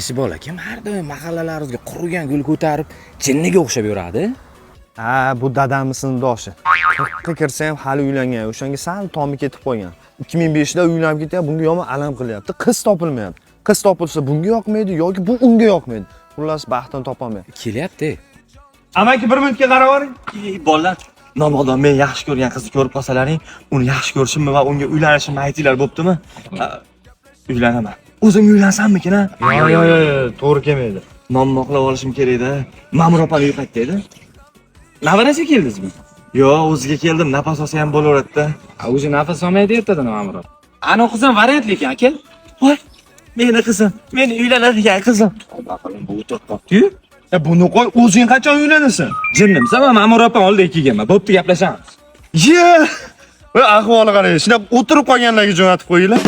shu bola kim har doim mahallalarimizga qurigan gul ko'tarib, jinniga o'xshab yuradi? Ha, bu dadamning sinfdoshi. 40 kirsa ham hali uylangan. O'shanga sal tomi ketib qo'ygan. 2005 da uylanib ketyapti, bunga yomon alam qilyapti. Qiz topilmayapti. Qiz topilsa bunga yoqmaydi yoki bu unga yoqmaydi. Xullas baxtini topolmayapti. Kelyapti. Amaki 1 minutga qarab oling. Bolalar, nomodon men yaxshi ko'rgan qizni ko'rib qolsalaring, uni yaxshi ko'rishimni va unga uylanishimni aytinglar, bo'ptimi? Uylanaman. O'zim uylansammikin, ha? Yo'q, to'g'ri kelmaydi. Nommoqlab olishim kerak-da. Ma'mur opani uy qayerda? Navarasiga keldingizmi? Yo'q, o'ziga keldim. Nafas olsa ham bo'laveradi-da. O'zi nafas olmaydi ertadan Ma'murod. Ana qizim variantli ekan, aka. Voy, meni qizim, meni uylanadigan qizim. Baqalim bu o'tirib qopti-yu. Buni qo'y, o'zing qachon uylanasan? Jinnimsan, men Ma'mur opam oldiga kelganman. Bo'pti, gaplashamiz. Ye! Va ahvoli qarang. Shunday o'tirib qolganlarga jo'natib qo'yinglar.